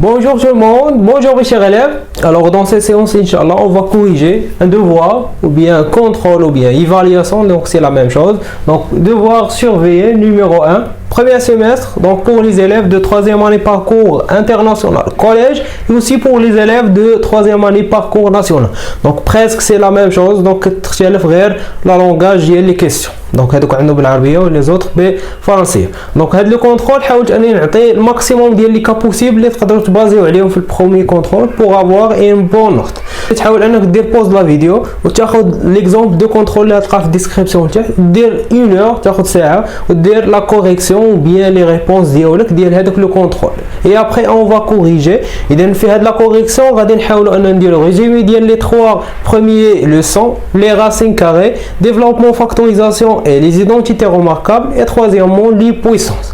Bonjour tout le monde, bonjour mes chers élèves. Alors dans cette séance, Inch'Allah, on va corriger un devoir ou bien un contrôle ou bien évaluation, donc c'est la même chose. Donc devoir surveiller numéro 1, premier semestre, donc pour les élèves de 3e année parcours international collège et aussi pour les élèves de 3e année parcours national. Donc presque c'est la même chose, donc تختلف غير la langage ديال les questions. دونك هذوك عندنا بالعربيه ولي زوتر بالفرنسيه. دونك هذا لو كونترول حاولت اني نعطي الماكسيموم ديال لي كا بوسيبل اللي تقدروا تبازيو عليهم في البروميي كونترول بوغ افوار ان بون نوت. تحاول انك دير بوز لا فيديو وتاخذ ليكزومبل دو كونترول اللي غتلقاه في الديسكريبسيون تاعك، دير 1 اور تاخذ ساعه ودير لا كوريكسيون ou bien les réponses ديالك ديال هذاك لو كونترول. et après on va corriger. اذا في هاد لا كوريكسيون غادي نحاولوا ان نديرو ريزومي ديال لي 3 premiers leçons, les racines carrées, développement, factorisation et les identités remarquables, et troisièmement les puissances.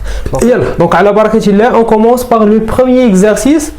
Donc à la barakatillah, on commence par le premier exercice.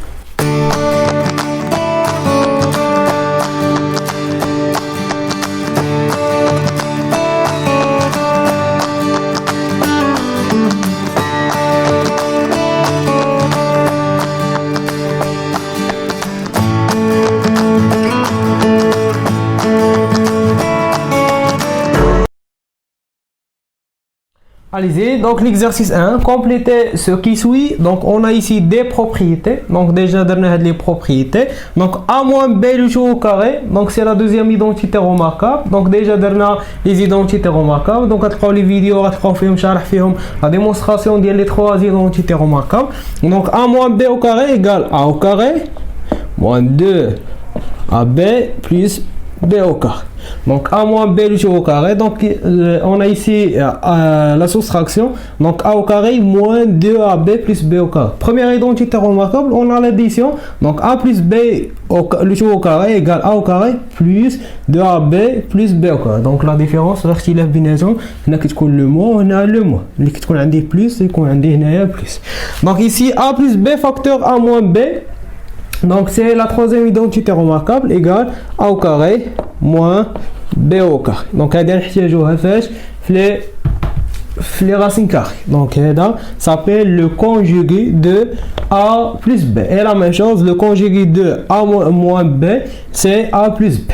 Allez-y, donc l'exercice 1, complétez ce qui suit. Donc on a ici des propriétés. Donc déjà dernière les propriétés. Donc A moins B le au carré. Donc c'est la deuxième identité remarquable. Donc déjà dernière les identités remarquables. Donc après les vidéos, la démonstration des trois identités remarquables. Donc A moins B au carré égale A au carré moins 2 AB plus B au carré. Donc A moins B au carré, donc on a ici la soustraction, donc A au carré moins 2AB plus B au carré. Première identité remarquable, on a l'addition, donc A plus B au carré égale A au carré plus 2AB plus B au carré. Donc la différence, الاختلاف بيناتهم هنا كتكون le moins وهنا le moins. اللي كتكون عندي plus يكون عندي هنايا plus. Donc ici A plus B facteur A moins B. Donc c'est la troisième identité remarquable égale A au carré moins B au carré. Donc هذا نحتاجوها فاش في les racines carrées. Donc هذا s'appelle le conjugué de A plus B. Et la même chose, le conjugué de A moins B, c'est A plus B.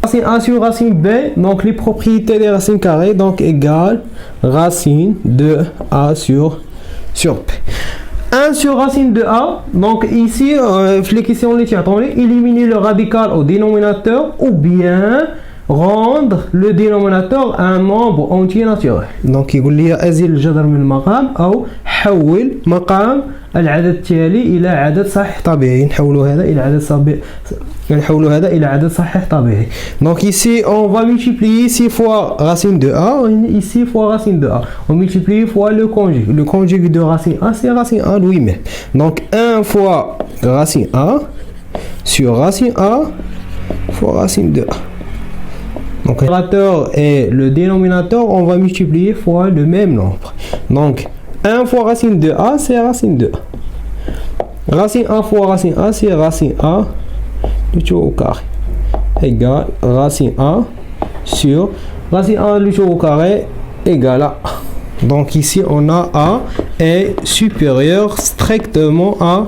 Racine A sur racine B, donc les propriétés des racines carrées, donc égale racine de A sur B. 1 sur racine de A, donc ici, les questions éliminer le radical au dénominateur ou bien rendre le dénominateur un nombre entier naturel. Donc يقول لي أزيل الجذر من المقام أو حول مقام العدد التالي إلى عدد صحيح طبيعي. نحول هذا إلى عدد صحيح طبيعي. Donc ici on va multiplier 6 fois racine de A, ici fois racine de A. On multiplie fois le conjugué. Le conjugué de racine A c'est racine A lui-même. Donc 1 fois racine A sur racine A fois racine de A. Donc le numérateur et le dénominateur, on va multiplier fois le même nombre. Donc 1 fois racine de A, c'est racine de A. Racine A fois racine A, c'est racine A le tout au carré. Égale racine A sur racine A le tout au carré égale à A. Donc ici, on a A est supérieur strictement à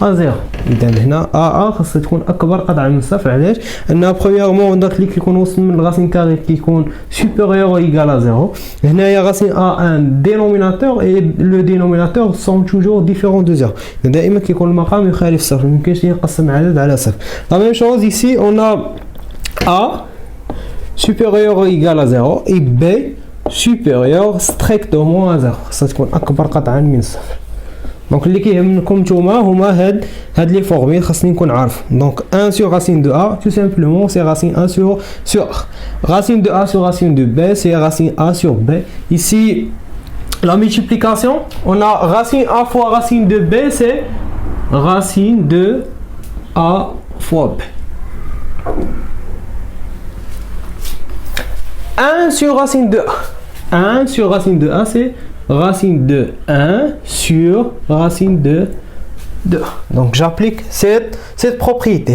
0. إذا هنا A خاصها تكون أكبر قطعة من الصفر. علاش؟ أنها premièrement داك اللي كيكون وصل من الراسين كاري كيكون supérieur ou égal à 0. هنايا راسين A un dénominateur et le dénominateur sont toujours différents de 0. دائما كيكون المقام يخالف الصفر. ميمكنش يقسم عدد على صفر. La même chose ici, on a A supérieur ou égal à 0 et B supérieur strictement à 0. خاصها تكون أكبر قطعة من الصفر. Donc اللي كيهمكم نتوما هما هاد لي فورميل خاصني نكون عارف. Donc 1 sur racine de A, tout simplement c'est racine 1 sur A. Racine de A sur racine de B, c'est racine A sur B. Ici la multiplication, on a racine A fois racine de B, c'est racine de A fois B. 1 sur racine de A. 1 sur racine de A, c'est racine de 1 sur racine de 2. Donc j'applique cette propriété.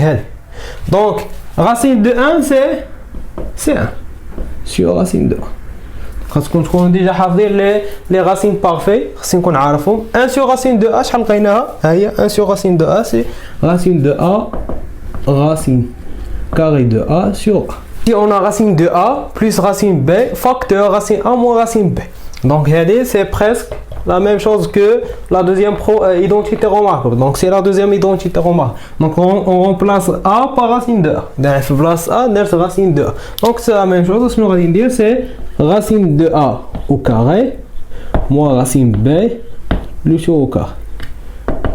Donc racine de 1 c'est 1 sur racine de 1. خاصكم تكونوا ديجا حافظين لي راسين بارفي، خاصني نكون عارفهم. 1 sur racine de a شحال لقيناها؟ ها هي 1 sur racine de a سي racine de a racine carré de a sur a. Si on a racine de a plus racine b facteur racine a moins racine b. Donc c'est presque la même chose que la deuxième identité remarquable. Donc c'est la deuxième identité remarquable. Donc on remplace a par racine de a. Donc on place a dans racine de a. Donc c'est la même chose. Ce que nous allons dire c'est racine de a au carré moins racine b le tout au carré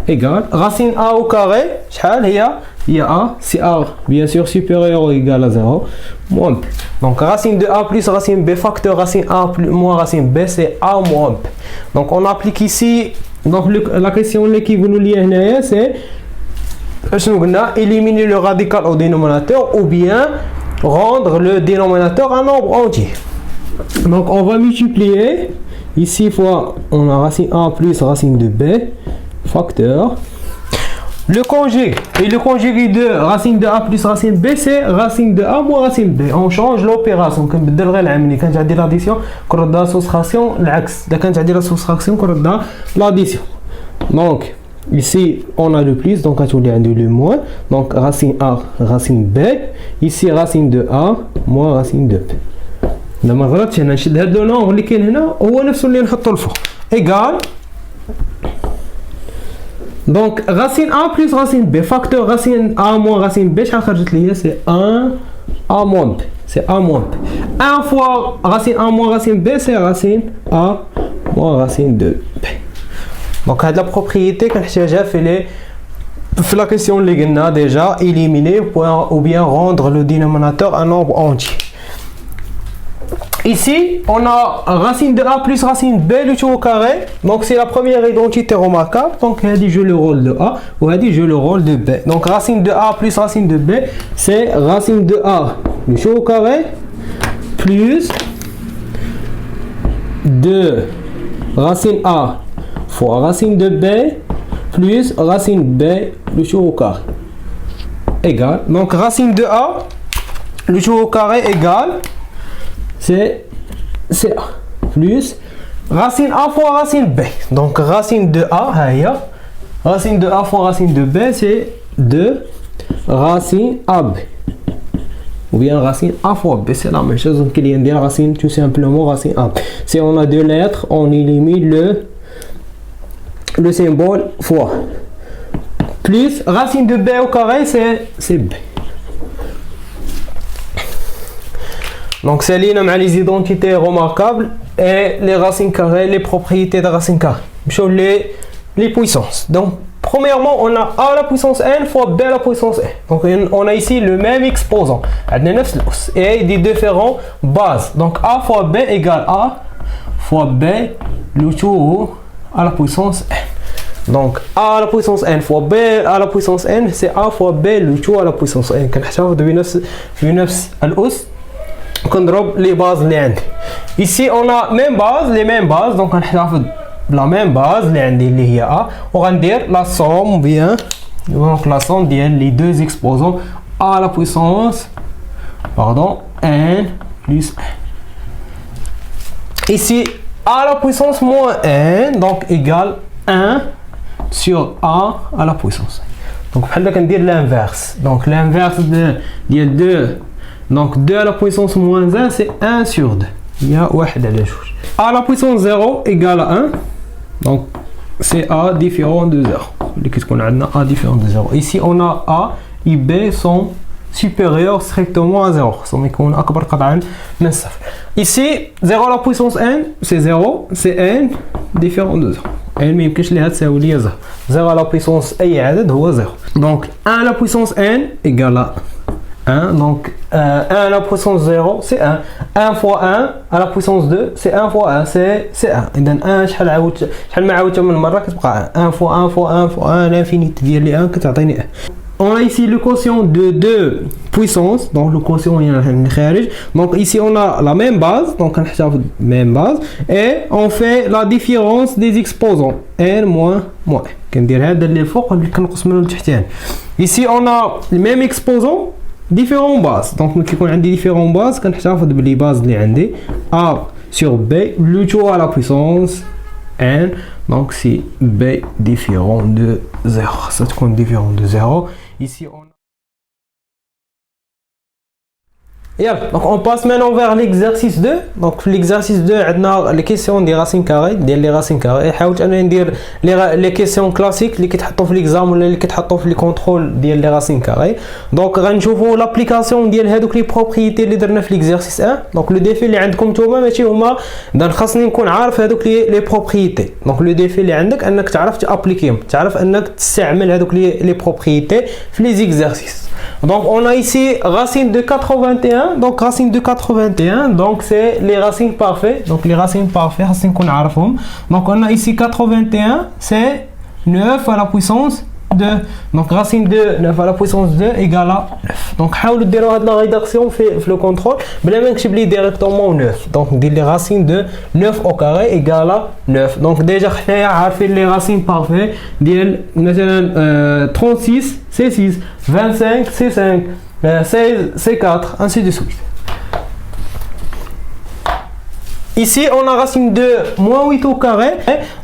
égale racine a au carré. شحال هي a, c'est a bien sûr supérieur ou égal à 0 moins b. Donc racine de a plus racine b facteur racine a plus moins racine b c'est a moins b. Donc on applique ici donc la question qui vous nous lie c'est éliminer le radical au dénominateur ou bien rendre le dénominateur un nombre entier. Donc on va multiplier ici fois on a racine a plus racine de b facteur. Le conjugué et le conjugué de racine de a plus racine b c'est racine de a moins racine b. On change l'opération كنبدل غير العمليه. كانت عندي l'addition كنردها soustraction العكس. اذا كانت عندي la soustraction كنردها l'addition. Donc ici on a le plus donc غتولي عندي le moins. Donc racine a racine b ici racine de a moins racine de b. لما غلطتش هنا نشد هاد لو نومبر اللي كاين هنا هو نفسه اللي نحطو الفوق égal. Donc racine a plus racine b facteur racine a moins racine b شحال خرجت لي c'est 1 a moins b. C'est a moins b. 1 fois racine a moins racine b c'est racine a moins racine de b. Donc هاد la propriété كنحتاجها في la question اللي قلنا déjà éliminer ou bien rendre le dénominateur un nombre entier. Ici, on a racine de a plus racine b le tout au carré. Donc c'est la première identité remarquable. Donc elle dit je le rôle de a ou elle dit je le rôle de b. Donc racine de a plus racine de b c'est racine de a le tout au carré plus 2 racine a fois racine de b plus racine b le tout au carré égale. Donc racine de a le tout au carré égale c'est a plus racine a fois racine b. Donc racine de a racine de a fois racine de b c'est 2 racine ab ou bien racine a fois b. C'est la même chose qu'il y a dire racine tout simplement racine ab. Si on a deux lettres on élimine le symbole fois plus racine de b au carré c'est b. Donc c'est lié avec les identités remarquables et les racines carrées, les propriétés de racines carrées. Les puissances. Donc premièrement on a a à la puissance n fois b à la puissance n. Donc on a ici le même exposant. Et des différentes bases. Donc a fois b égale a fois b le tout à la puissance n. Donc a à la puissance n fois b à la puissance n c'est a fois b le tout à la puissance n. كنحتفظ بنفس الأس. كنضرب les bases اللي عندي. Ici on a même base les mêmes bases donc غنحتفظ بلا même base اللي عندي اللي هي a وغندير la somme bien donc la somme ديال les deux exposants a à la puissance n plus 1. Ici a à la puissance moins n donc égale 1 sur a à la puissance. Donc بحال كندير l'inverse. Donc l'inverse ديال 2 donc 2 à la puissance moins 1 c'est 1 sur 2. Il y a 1 على 2. A à la puissance 0 égale à 1. Donc c'est a différent de 0. Qu'est-ce qu'on a a différent de 0. Ici on a a et b sont supérieurs strictement à 0. Ici 0 à la puissance n c'est 0 c'est n différent de 0. n ما يمكنش ليها تساوي لي 0. 0 à la puissance اي عدد هو 0. Donc 1 à la puissance n égale à 1, donc 1 à la puissance 0 c'est 1. 1 fois 1 à la puissance 2 c'est 1 fois 1 c'est 1. إذا 1 شحال ما عاودتها من مرة كتبقى 1 fois 1 fois 1 fois 1 l'infinité ديال لي 1 كتعطيني 1. On a ici le quotient de 2 puissances, donc le quotient il y a un kharij. Donc ici on a la même base, donc on a la même base et on fait la différence des exposants n moins moins. كندير هذا اللي فوق اللي كنقص منه لتحتاني. Ici on a le même exposant différentes bases. Donc كيكون عندي différentes bases كنحتفظ بلي باز اللي عندي a sur B, le tout à la puissance n. Donc c'est B différent de 0. Ça compte différent de 0. Ici on donc on passe maintenant vers l'exercice 2. Donc l'exercice 2 on a les questions des racines carrées ديال les racines carrées. حاولت انا ندير les questions classiques اللي كيتحطوا في l'examen ولا اللي كيتحطوا في les contrôles ديال les racines carrées. Donc غنشوفوا l'application ديال هذوك les propriétés اللي درنا في l'exercice 1. Donc le défi اللي عندكم نتوما ماشي هما خاصني نكون عارف هذوك les propriétés. Donc le défi اللي عندك انك تعرف تابليكيهم، تعرف انك تستعمل هذوك les propriétés في les exercices. Donc on a ici racine de 81. Donc racine de 81, donc c'est les racines parfaites. Donc les racines parfaites, racines qu'on a. Donc on a ici 81, c'est 9 à la puissance 2. Donc racine de 9 à la puissance 2 égale à 9. Donc حاولوا ديروا هاد la rédaction في le contrôle بلا ما نكتب لي directement 9. Donc دير les racines de 9 au carré égale à 9. Donc déjà حنايا عارفين les racines parfaites ديال مثلا 36 c'est 6, 25 c'est 5, 16 c'est 4, ainsi de suite. Ici on a racine de moins 8 au carré.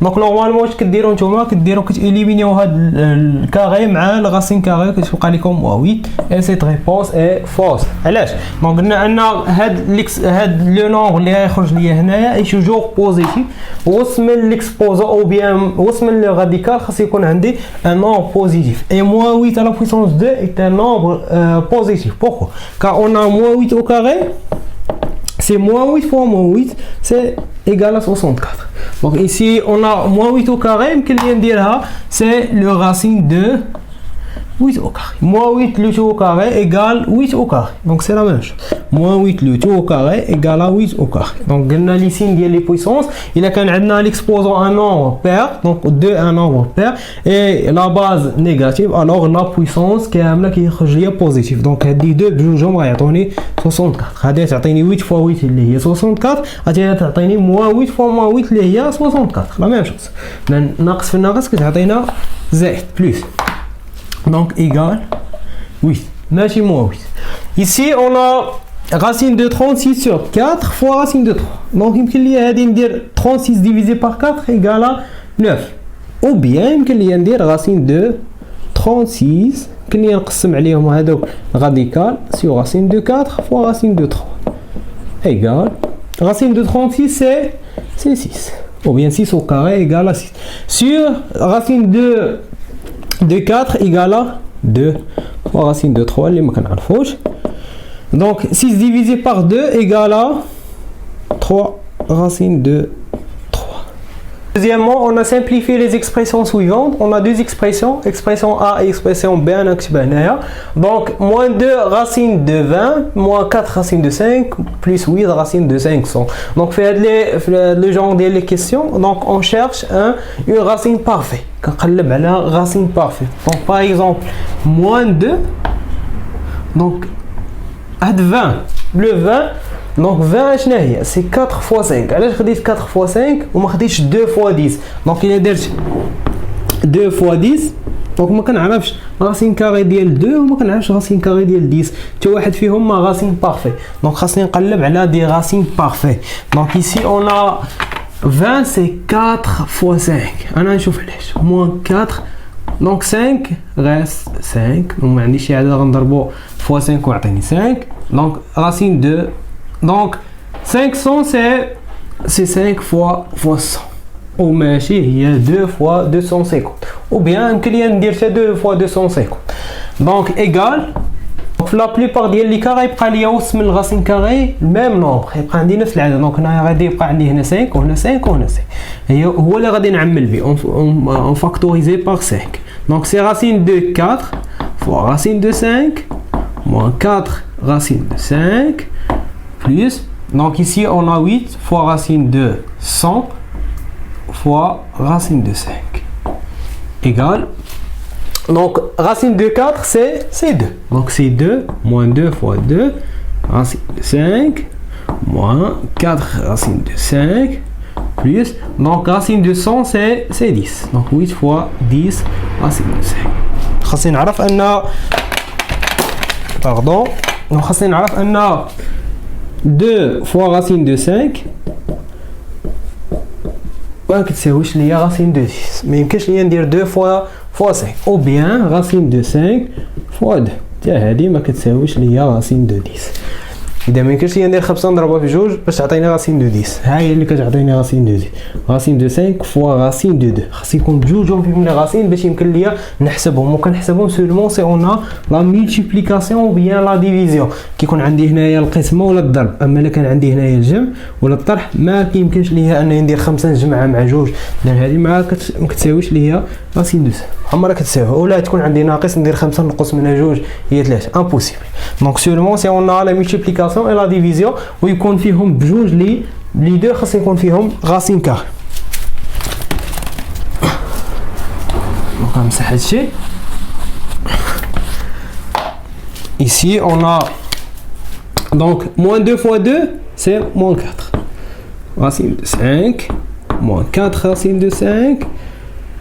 Donc normalement واش كديروا نتوما كتاليمينيو هاد الكاري مع الراسين كاري كتبقى لكم moins 8 et cette réponse est fausse. علاش؟ دونك قلنا ان هاد لو نومبر اللي غيخرج ليا هنايا اي توجور بوزيتيف وسط من ليكسبوزا او بيان وسط من لو راديكال خاص يكون عندي ان نومبر بوزيتيف et moins 8 à la puissance 2 est un nombre positif. Pourquoi? Car on a moins 8 au carré. C'est moins 8 fois moins 8, c'est égal à 64. Donc ici, on a moins 8 au carré, c'est le racine de 8 au carré. Moins 8 le tout au carré égale 8 au carré. Donc c'est la même chose. Moins 8 le tout au carré égale à 8 au carré. Donc on a les signes des puissances. Il y a quand on a l'exposant un nombre pair, donc 2 un nombre pair, et la base négative, alors la puissance qui est positive. Donc les deux بجوجهم غيعطوني 64. هذه تعطيني 8 fois 8 اللي هي 64. هذه تعطيني moins 8 fois moins 8 اللي هي 64. La même chose. ناقص في الناقص كتعطينا زائد plus. Donc égal 8, ماشي moins 8. Ici on a racine de 36 sur 4 fois racine de 3. Donc يمكن لي هذه ندير 36 divisé par 4 égale à 9. Ou bien يمكن لي ندير racine de 36 يمكن لي نقسم عليهم هذوك radical sur racine de 4 fois racine de 3 égale racine de 36 c'est 6. Ou bien 6 au carré égale à 6. Sur racine de 4 égale à 2 fois racine de 3 اللي ما كنعرفوش. Donc 6 divisé par 2 égale à 3 racine de 3. Deuxièmement, on a simplifié les expressions suivantes. On a deux expressions, expression A et expression B. Donc moins 2 racine de 20, moins 4 racine de 5, plus 8 racine de 500. Donc fait le genre des questions. Donc on cherche une racine parfaite. كنقلب على racine parfaite. Donc par exemple moins 2. Donc هاد 20 le 20. Donc 20 شنو هي؟ سي 4 fois 5. علاش خديت 4 fois 5 وما خديتش 2 fois 10؟ دونك الا درت 2 fois 10 دونك ما كنعرفش راسين كاري ديال 2 وما كنعرفش راسين كاري ديال 10. حتى واحد فيهم ما راسين بارفي. دونك خاصني نقلب على دي راسين بارفي. دونك ici on a 20 c'est 4 fois 5. انا نشوف علاش moins 4. دونك 5 reste 5 وما عنديش شي عدد غنضربو fois 5 ويعطيني 5. دونك racine de donc 500 c'est 5 fois 100 ou ماشي هي 2 fois 250 ou bien يمكن لي ندير حتى 2 fois 250. donc égal في لا بليبار ديال لي كار يبقى ليا وسط من الراسين كاري الميم نومبر يبقى عندي نفس العدد. دونك هنا غادي يبقى عندي هنا 5 وهنا 5 وهنا 5 هو اللي غادي نعمل به اون فاكتوريزي بار 5. donc c'est racine de 4 fois racine de 5 moins 4 racine de 5 plus, donc ici on a 8 fois racine de 100 fois racine de 5 égale, donc racine de 4 c'est 2, donc c'est 2 moins 2 fois 2 racine de 5 moins 4 racine de 5 plus, donc racine de 100 c'est 10, donc 8 fois 10 racine de 5. خاصني نعرف ان pardon, donc خاصني نعرف ان 2 fois racine de 5 ما كتساويش ليا راسين دو 10. ما يمكنش ليا ندير 2 فوا 5 او بيان راسين دو 5 فوا 2 حتى هادي ما كتساويش ليا راسين دو 10. اذا ما يمكنش ليا ندير 5 نضربها في جوج باش تعطيني راسين دو 10. ها هي اللي كتعطيني راسين دو 10. راسين دو 5 فوا راسين دو 2 خاص يكون بجوجهم فيهم لي راسين باش يمكن ليا نحسبهم. وكنحسبهم سولمون سي اون لا مولتيبليكاسيون او بيان لا ديفيزيون. كيكون عندي هنايا القسمه ولا الضرب. اما الا كان عندي هنايا الجمع ولا الطرح ما كيمكنش ليا انني ندير 5 نجمعها مع جوج لان هذه ما كتساويش ليا راسين دو 5. عمرها كتساوي. ولا تكون عندي ناقص ندير 5 نقص منها جوج هي 3 امبوسيبل. دونك سولمون سي اون لا مولتيبليكاسيون اي لا ديفيزيون ويكون فيهم بجوج لي دو خاص يكون فيهم راسين كاري. دونك نمسح هادشي. Ici on a donc moins 2 fois 2 c'est moins 4. Racine de 5 moins 4 racine de 5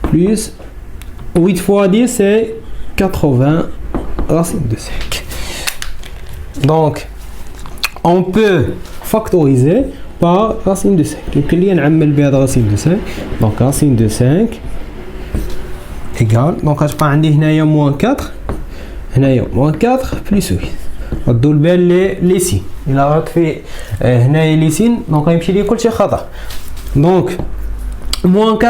plus 8 fois 10 c'est 80 racine de 5. Donc on peut factoriser par racine de 5. يمكن لي نعمل بهذا racine de 5. Donc racine de 5 égale donc غتبقى عندي هنايا moins 4 هنايا moins 4 plus 8. ردوا البال لي سين. الا غلط في هنايا لي سين دونك غيمشي لي كلشي خطا. دونك moins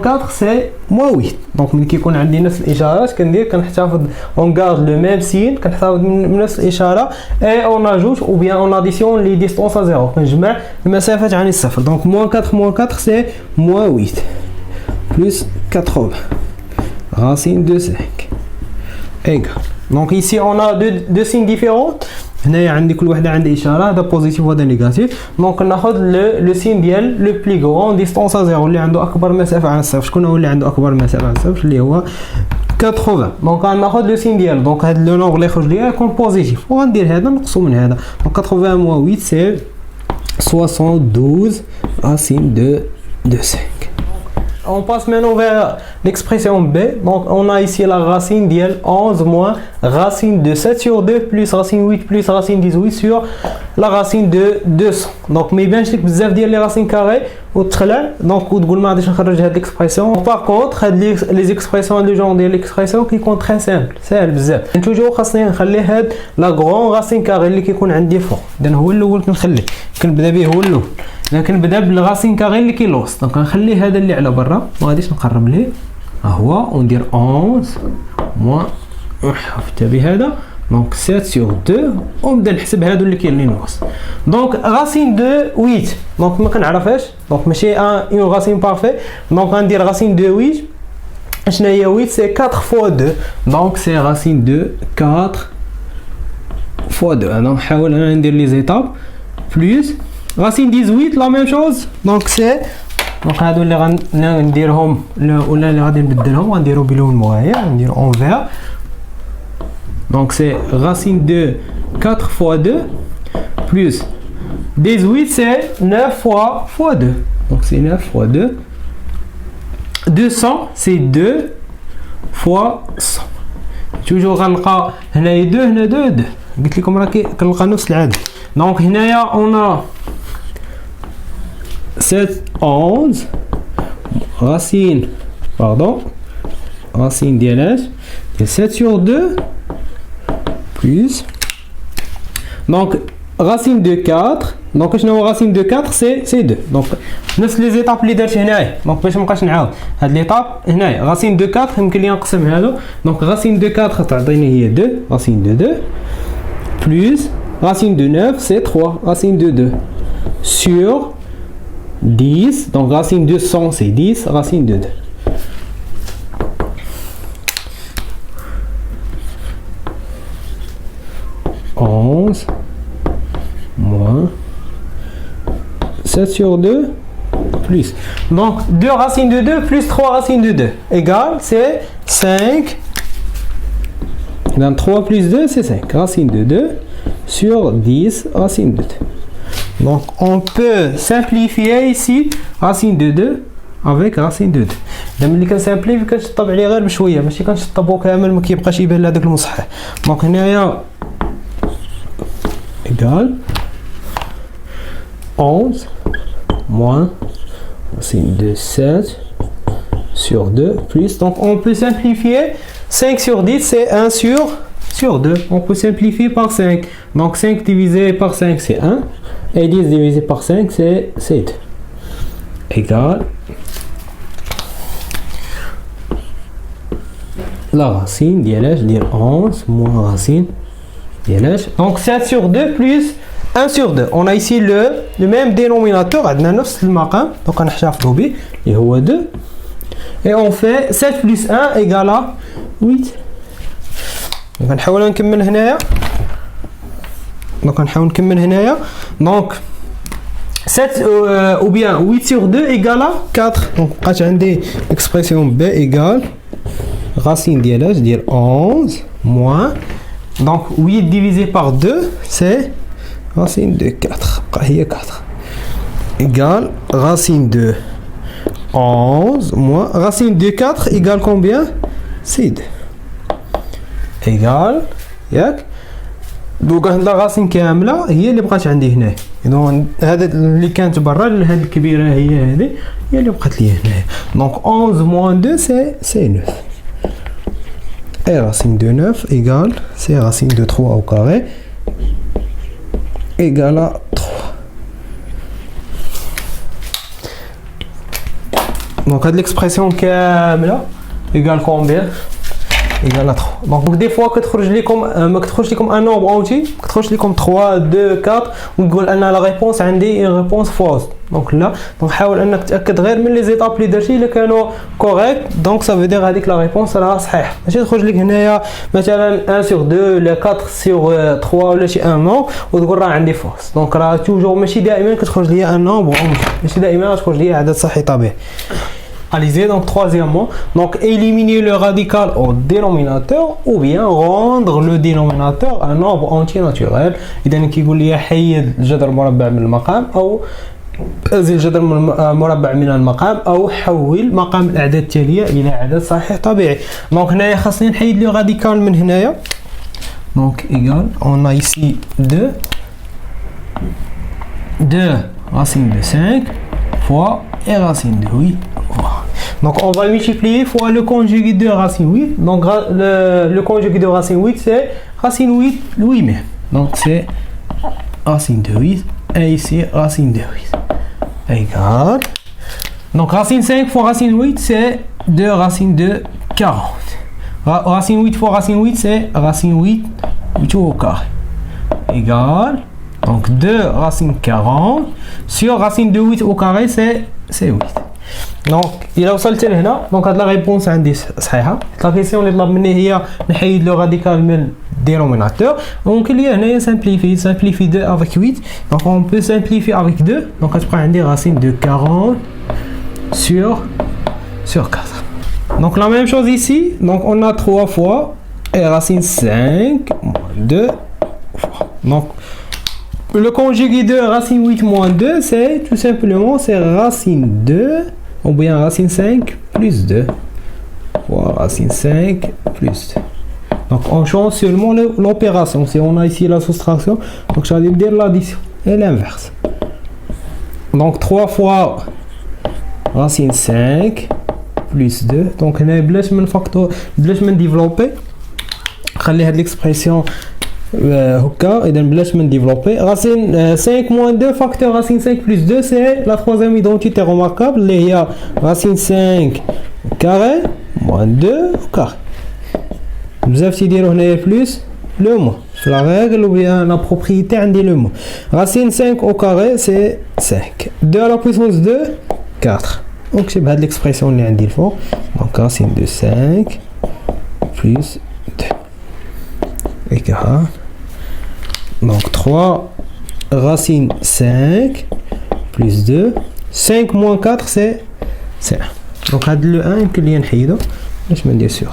4 سي moins 8. دونك ملي كيكون عندي نفس الاشارات كندير كنحتفظ اون غارد لو ميم سين كنحتفظ من نفس الاشاره اي اون اجوت او بيان اون اديسيون لي ديستونس ا زيرو كنجمع المسافات عن الصفر. دونك moins 4 سي moins 8 plus 80 racine de 5 égale. Donc ici on a deux signes différents. هنايا عندي كل وحده عندها اشاره هذا بوزيتيف وهذا نيجاتيف. دونك ناخذ لو سين ديال لو بلي غران ديستونس ا زيرو اللي عنده اكبر مسافه عن الصفر. شكون هو اللي عنده اكبر مسافه عن الصفر اللي هو 80. دونك غناخذ لو سين ديالو. دونك هذا لو نومبر اللي يخرج ليا يكون بوزيتيف وغندير هذا نقصو من هذا. دونك 80 moins 8 سي 72 racine de 5. On passe maintenant vers l'expression B. Donc on a ici la racine d'IL 11 moins racine de 7 sur 2 plus racine 8 plus racine 18 sur la racine de 200. Donc ما يبانش لك بزاف ديال لي راسين كاري وتخلع دونك وتقول ما غاديش نخرج هاد ليكسبرسيون. باغ كونطخ هاد لي زيكسبرسيون لو جون ديال ليكسبرسيون كيكون تري سامبل ساهل بزاف. توجور خاصني نخلي هاد لا غرون راسين كاري اللي كيكون عندي فوق. اذا هو الاول كنخليه كنبدا به هو الاول. لكن نبدا بالغاسين كاري اللي كيلوص. دونك غنخلي هذا اللي على برا ما غاديش نقرب ليه ها هو وندير 11 موان حتى بهذا دونك 7 sur 2 ونبدا نحسب هادو اللي كاينين الوسط. دونك غاسين دو 8 دونك ما كنعرفهاش دونك ماشي اون غاسين بارفي. دونك غندير غاسين دو 8 شنو هي 8 سي 4 fois 2 دونك سي غاسين دو 4 fois 2. انا نحاول انا ندير لي زيتاب بلس racine 18 la même chose donc c'est دونك هادو اللي غنديرهم ولا اللي غادي نبدلهم غنديرو بلون مغاير نديرو en vert. Donc c'est racine de 4 fois 2 plus 18 c'est 9 fois 2 donc c'est 9 fois 2. 200 c'est 2 fois 100. toujours غنلقى هنايا 2 هنا 2 قلت لكم راه كنلقى نفس العدد. دونك هنايا on a 11 racine racine ديال 7 sur 2 plus donc racine de 4 donc شنو هو racine de 4 c'est 2 donc نفس لي زيتاب اللي درت هنايا. دونك باش مابقاش نعاود هاد ليطاب هنايا racine de 4 يمكن لي نقسم هادو. دونك racine de 4 تعطيني هي 2 racine de 2 plus racine de 9 c'est 3 racine de 2 sur 10 donc racine de 100 c'est 10 racine de 2. Moins 7 sur 2 plus donc 2 racines de 2 plus 3 racines de 2 égale c'est 5. Donc 3 plus 2 c'est 5 racine de 2 sur 10 racine de 2. Donc on peut simplifier ici racine de 2 avec racine de 2. اذا ملي كنسامبليفي كنشطب عليه غير بشويه ماشي كنشطبو كامل ما كيبقاش يبان لهذاك المصحح. دونك هنايا égal 11 moins racine de 7 sur 2 plus, donc on peut simplifier, 5 sur 10 c'est 1 sur 2, on peut simplifier par 5, donc 5 divisé par 5 c'est 1, et 10 divisé par 5 c'est 7, égale la racine ديالاش ديال 11 moins racine ديالاش, donc 7 sur 2 plus 1 sur 2, on a ici le même dénominateur, عندنا نفس المقام, donc غنحتفظوا به اللي هو 2, et on fait 7 plus 1 égale à 8. غنحاول نكمل هنايا, donc 7 ou bien 8 sur 2 égale à 4, donc بقات عندي l'expression b égale racine ديالاش ديال 11 moins, donc 8 divisé par 2 c'est racine de 4, بقى هي 4 égale racine de 11 moins racine de 4 égale combien? C'est 2 égale ياك, دوك هاد لا راسين كامله هي اللي بقات عندي هنا, اذا هذا اللي كانت برا هاد الكبيره هي هذه هي اللي بقات لي هنا, دونك 11 moins 2 c'est 9, et racine de 9 égale c'est racine de 3 au carré égale à 3. Donc l'expression كامله égale combien? Égale à 3. Donc des fois كتخرج لكم un nombre entier, كتخرج لكم 3 2 4 ونقول ان لا ريبونس عندي une réponse fausse. Donc là donc حاول انك تاكد غير من لي زيتاب اللي درتي الا كانوا كوريكت, donc ça veut dire هذيك لا ريبونس راها صحيحه, ماشي تخرج لك هنايا مثلا 1 sur 2 ولا 4 sur 3 ولا شي ان نومبر وتقول راه عندي فوس. دونك راه توجور ماشي دائما كتخرج ليا ان نومبر, ماشي دائما تخرج ليا عدد صحي طبيعي. Analyser, donc troisièmement, donc éliminer le radical au dénominateur ou bien rendre le dénominateur un nombre entier naturel. إذا كيقول لي حيد الجذر المربع من المقام أو أزل الجذر المربع من المقام أو حول مقام الأعداد التالية إلى عدد صحيح طبيعي. donc هنايا خاصني نحيد le radical من هنايا, donc égal on a ici 2 racine de 5 fois et racine de 8. Donc on va multiplier fois le conjugué de racine 8. Donc le conjugué de racine 8 c'est racine 8 lui-même. Donc c'est racine de 8 et ici racine de 8 égale. Donc racine 5 fois racine 8 c'est 2 racine de 40. Racine 8 fois racine 8 c'est racine 8 au carré égale. Donc 2 racine 40 sur racine de 8 au carré c'est 8. Donc il a وصلت لهنا, donc هاد لا ريبونس عندي صحيحه. لا كيسيون اللي طلب مني هي نحيد لو راديكال من dénominateur. Donc il y a هنايا simplifie 2 avec 8, donc on peut simplifier avec 2, donc غتبقى عندي racine de 40 sur 4. Donc la même chose ici, donc on a 3 fois et racine 5 moins 2 fois. Donc le conjugué de racine 8 moins 2 c'est tout simplement c'est racine 2 ou bien racine 5 plus 2 fois racine 5 plus 2. Donc on change seulement l'opération. Si on a ici la soustraction, donc j'allais dire l'addition et l'inverse. Donc 3 fois racine 5 plus 2. Donc on a بلاش من développer, خلي هاد l'expression هكا. اذا بلاش من développer. Racine 5 moins 2 facteur racine 5 plus 2 c'est la troisième identité remarquable اللي هي racine 5 carré moins 2 au carré. بزاف تيديروا هنايا plus le moins في la règle ou bien la propriété عندي le moins. Racine 5 au carré c'est 5. 2 à la puissance 2 4. Donc c'est بهاد l'expression اللي عندي الفوق. Donc racine de 5 plus 2 égale. Donc 3 racine 5 plus 2. 5 moins 4 c'est 1. Donc هاد le 1 يمكن لي نحيدو باش ما ندير sur 1.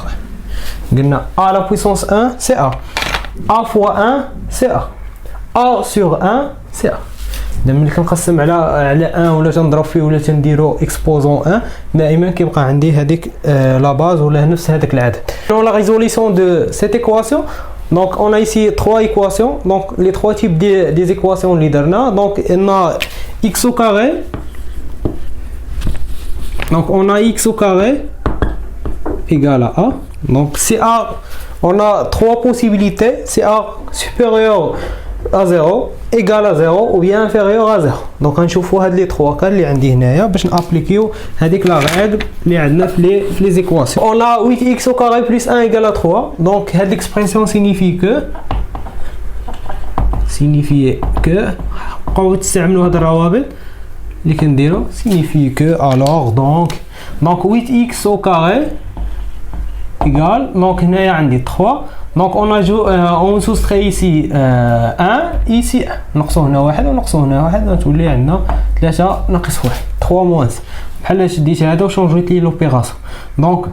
قلنا a à la puissance 1 c'est a. a fois 1 c'est a. a sur 1 c'est a. إذا ملي كنقسم على 1 ولا تنضرب فيه ولا تنديرو exposant 1 دائما كيبقى عندي هذيك لا باز ولا نفس هذاك العدد. Dans la résolution de cette équation, donc on a ici 3 équations, donc les 3 types des équations اللي درنا. Donc on a x au carré Donc on a x au carré égale à a. Donc si a, on a trois possibilités, c'est a supérieur à 0, égal à 0 ou bien inférieur à 0. Donc غنشوفوا هاد لي 3 cas اللي عندي هنايا باش نابليكيو هذيك لا règle اللي عندنا في les équations. On a 8x au carré plus 1 égale à 3. Donc هاد l'expression signifie que بقاو تستعملوا هاد الروابط اللي كنديروا signifie que alors donc 8x au carré égale donc هنايا عندي 3. Donc on soustrait ici 1 ici 1 نقصوا هنا 1 ونقصوا هنا 1 تولي عندنا 3 ناقص 1 3 موان بحال شديت هذا وشونجيت لي لوبيراسيون. Donc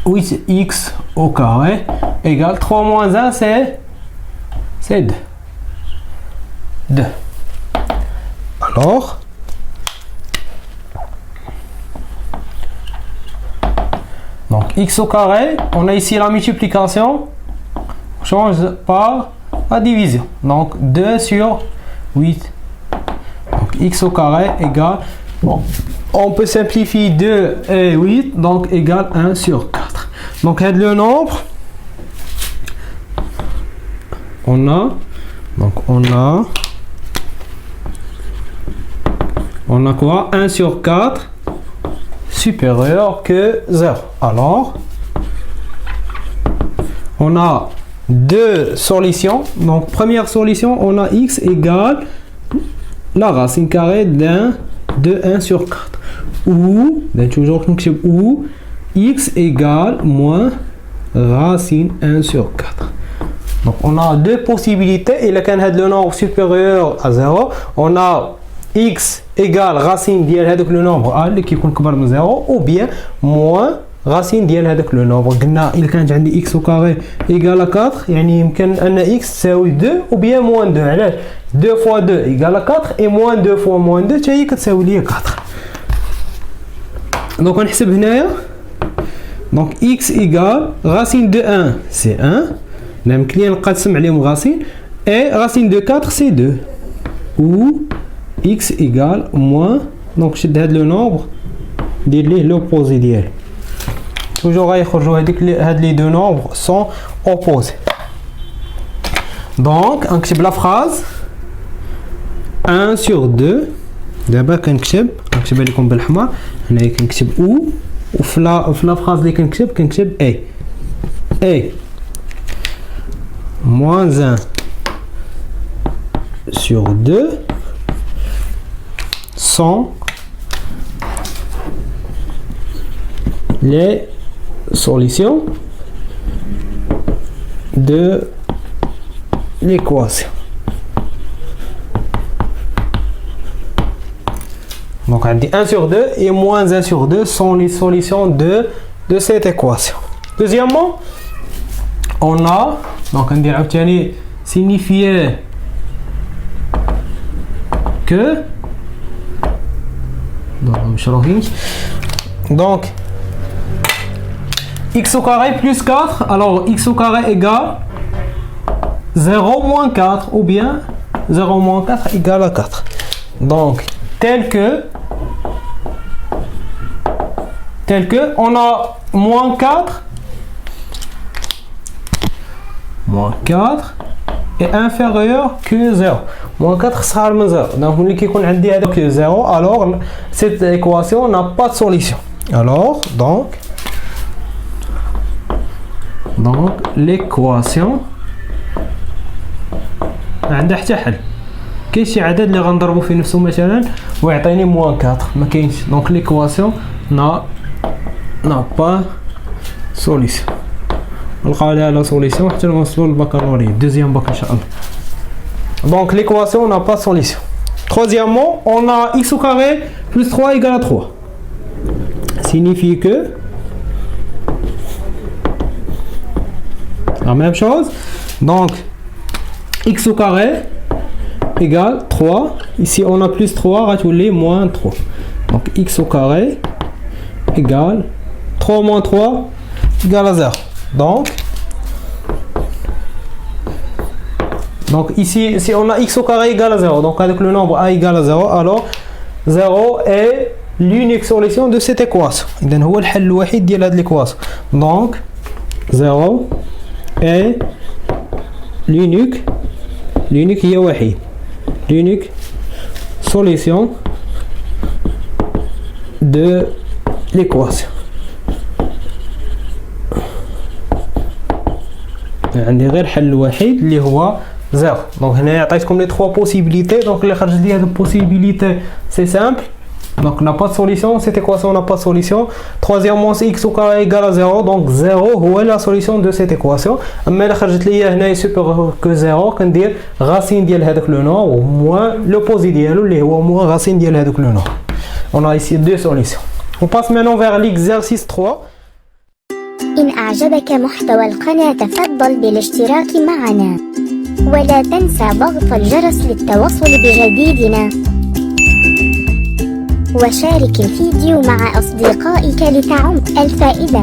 8x au carré égale 3 moins 1 c'est 2. Alors donc x au carré, on a ici la multiplication, on change par la division. Donc 2 sur 8. Donc x au carré égale, bon, on peut simplifier 2 et 8, donc égale 1 sur 4. Donc le nombre, on a quoi? 1 sur 4 supérieur que 0. Alors, on a deux solutions. Donc, première solution, on a x égale la racine carrée de 1 sur 4. Ou, toujours ou x égale moins racine 1 sur 4. Donc, on a deux possibilités. Et le nombre supérieur à 0, on a x égale racine ديال هذاك لو نومبر ا اللي كيكون كبر من 0 ou bien moins racine ديال هذاك لو نومبر. قلنا الا كانت عندي x au carré égale à 4 يعني يمكن ان x تساوي 2 ou bien moins 2. علاش 2 fois 2 égale à 4 et moins 2 fois moins 2 حتى هي كتساوي لي 4. دونك غنحسب هنايا دونك x égale racine de 1 c'est 1 يمكن لي نقسم عليهم racine et racine de 4 c'est 2 ou x égale moins donc شد هاد لو نومبر دير ليه لوبوزي ديالو توجور غيخرجوا هاد لي دو نومبر سون اوبوزي. دونك غنكتب لا فراز 1 sur 2. دابا كنكتبها لكم بالحمر هنايا كنكتب او وفي لا فراز اللي كنكتب a moins 1 sur 2 sont les solutions de l'équation. Donc on dit 1 sur 2 et moins 1 sur 2 sont les solutions de cette équation. Deuxièmement, on a donc on dit signifier que donc x au carré plus 4, alors x au carré égale 0 moins 4 ou bien 0 moins 4 égale à 4. Donc tel que on a moins 4 est inférieur que 0. Moins 4 sera le 0. Donc, on qui qu'on a dit que 0, alors cette équation n'a pas de solution. Alors, donc l'équation عندها حتى حل. كاين شي عدد اللي غنضربو في نفسه مثلا ويعطيني moins 4 ما كاينش. Donc l'équation n'a pas solution. نلقاو لها لا سوليسيون حتى نوصلوا للبكالوريا دوزيام باك ان شاء الله. Donc l'équation n'a pas de solution. Troisièmement, on a x au carré plus 3 égale à 3. Signifie que la même chose. Donc x au carré égale 3. Ici on a plus 3, ratouler moins 3. Donc x au carré égale 3 moins 3 égale à 0. Donc ici, si on a x au carré égale à 0, donc avec le nombre a égale à 0, alors 0 est l'unique solution de cette équation. إذن هو الحل الوحيد ديال هاد l'équation. Donc 0 est l'unique هي وحيد. L'unique solution de l'équation. عندي غير حل وحيد اللي هو 0. دونك هنا عطيتكم لي 3 possibilités. دونك اللي خرج لي هاد possibilité c'est simple. Donc on n'a pas de solution, cette équation n'a pas de solution. Troisièmement, c'est x au carré égale à 0. Donc 0 est la solution de cette équation. Mais la خرجت لي هنا est supérieur que 0. كندير racine ديال هذاك le nombre moins l'opposé ديالو اللي هو moins racine ديال هذاك le nombre. On a ici deux solutions. On passe maintenant vers l'exercice 3. إن أعجبك محتوى القناة تفضل بالاشتراك معنا ولا تنسى ضغط الجرس للتوصل بجديدنا وشارك الفيديو مع أصدقائك لتعم الفائدة.